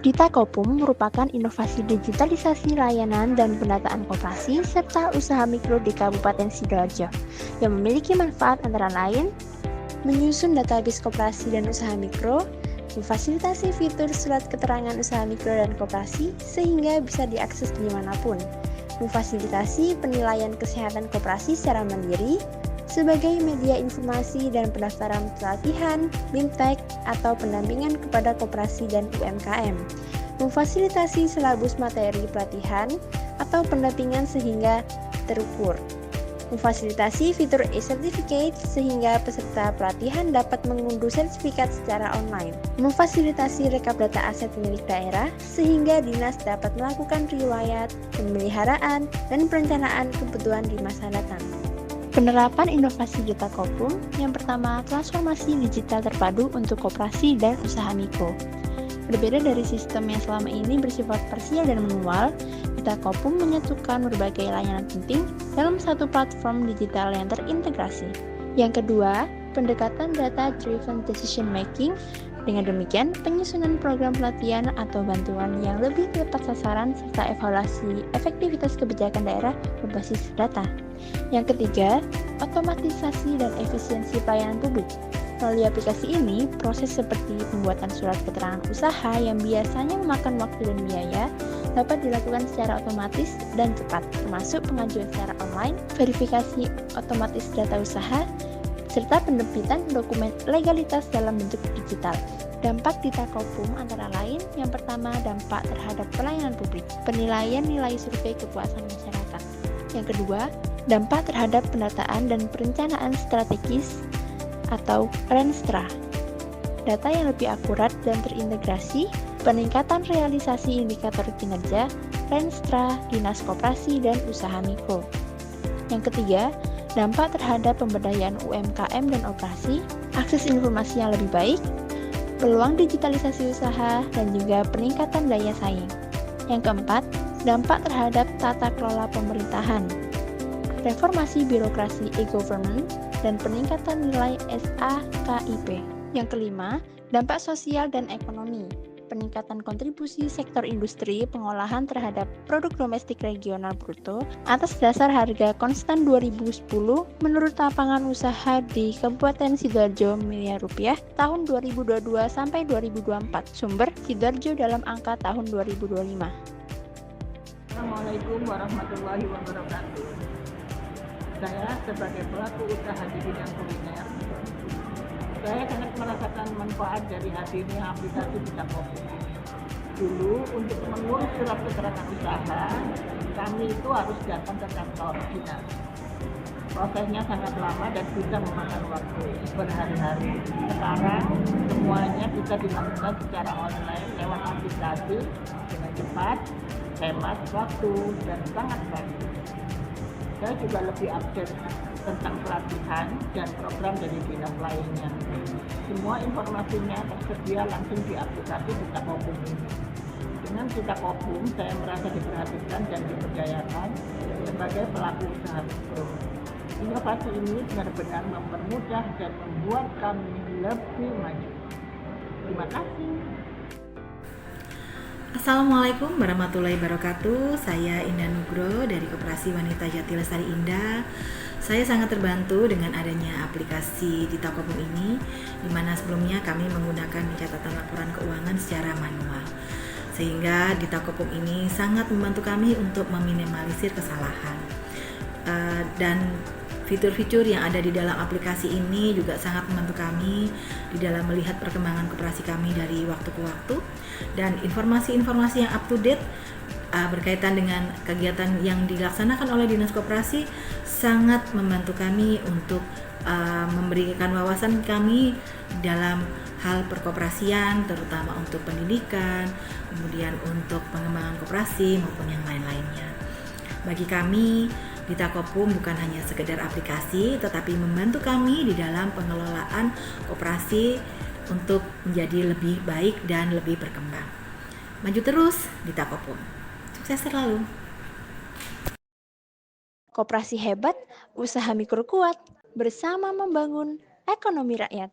Dita Kopum merupakan inovasi digitalisasi layanan dan pendataan koperasi serta usaha mikro di Kabupaten Sidoarjo yang memiliki manfaat antara lain menyusun database koperasi dan usaha mikro, memfasilitasi fitur surat keterangan usaha mikro dan koperasi sehingga bisa diakses dimanapun, memfasilitasi penilaian kesehatan koperasi secara mandiri, sebagai media informasi dan pendaftaran pelatihan, BIMTEK, atau pendampingan kepada koperasi dan UMKM, memfasilitasi silabus materi pelatihan atau pendampingan sehingga terukur, memfasilitasi fitur e-certificate sehingga peserta pelatihan dapat mengunduh sertifikat secara online, memfasilitasi rekap data aset milik daerah sehingga dinas dapat melakukan riwayat, pemeliharaan, dan perencanaan kebutuhan di masa datang. Penerapan inovasi Dita Kopum yang pertama, transformasi digital terpadu untuk koperasi dan usaha mikro. Berbeda dari sistem yang selama ini bersifat parsial dan manual, Dita Kopum menyatukan berbagai layanan penting dalam satu platform digital yang terintegrasi. Yang kedua, pendekatan data-driven decision making. Dengan demikian, penyusunan program pelatihan atau bantuan yang lebih tepat sasaran serta evaluasi efektivitas kebijakan daerah berbasis data. Yang ketiga, otomatisasi dan efisiensi pelayanan publik. Melalui aplikasi ini, proses seperti pembuatan surat keterangan usaha yang biasanya memakan waktu dan biaya dapat dilakukan secara otomatis dan cepat, termasuk pengajuan secara online, verifikasi otomatis data usaha, serta penerbitan dokumen legalitas dalam bentuk digital. Dampak Dita Kopum antara lain, yang pertama, dampak terhadap pelayanan publik, penilaian nilai survei kepuasan masyarakat. Yang kedua, dampak terhadap pendataan dan perencanaan strategis atau Renstra. Data yang lebih akurat dan terintegrasi, peningkatan realisasi indikator kinerja, Renstra, Dinas Koperasi, dan Usaha Mikro. Yang ketiga, dampak terhadap pemberdayaan UMKM dan operasi, akses informasi yang lebih baik, peluang digitalisasi usaha, dan juga peningkatan daya saing. Yang keempat, dampak terhadap tata kelola pemerintahan, reformasi birokrasi e-government, dan peningkatan nilai SAKIP. Yang kelima, dampak sosial dan ekonomi, peningkatan kontribusi sektor industri pengolahan terhadap produk domestik regional bruto atas dasar harga konstan 2010 menurut lapangan usaha di Kabupaten Sidoarjo miliar rupiah tahun 2022 sampai 2024. Sumber Sidoarjo dalam angka tahun 2025. Assalamualaikum warahmatullahi wabarakatuh. Saya sebagai pelaku usaha di bidang kuliner, saya sangat merasakan manfaat dari hadirnya aplikasi Dita Kopum. Dulu untuk mengurus surat keterangan usaha, kami itu harus datang ke kantor dinas. Prosesnya sangat lama dan bisa memakan waktu berhari-hari. Sekarang semuanya bisa dilakukan secara online lewat aplikasi dengan cepat, hemat waktu, dan sangat praktis. Saya juga lebih update tentang pelatihan dan program dari dinas lainnya. Semua informasinya tersedia langsung di aplikasi Dita Kopum ini. Dengan Dita Kopum, saya merasa diperhatikan dan diberdayakan sebagai pelaku usaha mikro. Inovasi ini benar-benar mempermudah dan membuat kami lebih maju. Terima kasih. Assalamualaikum warahmatullahi wabarakatuh. Saya Indah Nugro dari Koperasi Wanita Jati Lestari Indah. Saya sangat terbantu dengan adanya aplikasi Dita Kopum ini, di mana sebelumnya kami menggunakan pencatatan laporan keuangan secara manual. Sehingga Dita Kopum ini sangat membantu kami untuk meminimalisir kesalahan. Dan fitur-fitur yang ada di dalam aplikasi ini juga sangat membantu kami di dalam melihat perkembangan koperasi kami dari waktu ke waktu, dan informasi-informasi yang up to date berkaitan dengan kegiatan yang dilaksanakan oleh Dinas Koperasi sangat membantu kami untuk memberikan wawasan kami dalam hal perkoperasian, terutama untuk pendidikan, kemudian untuk pengembangan koperasi maupun yang lain-lainnya. Bagi kami, Dita Kopum bukan hanya sekedar aplikasi, tetapi membantu kami di dalam pengelolaan koperasi untuk menjadi lebih baik dan lebih berkembang. Maju terus, Dita Kopum. Sukses selalu. Koperasi hebat, usaha mikro kuat, bersama membangun ekonomi rakyat.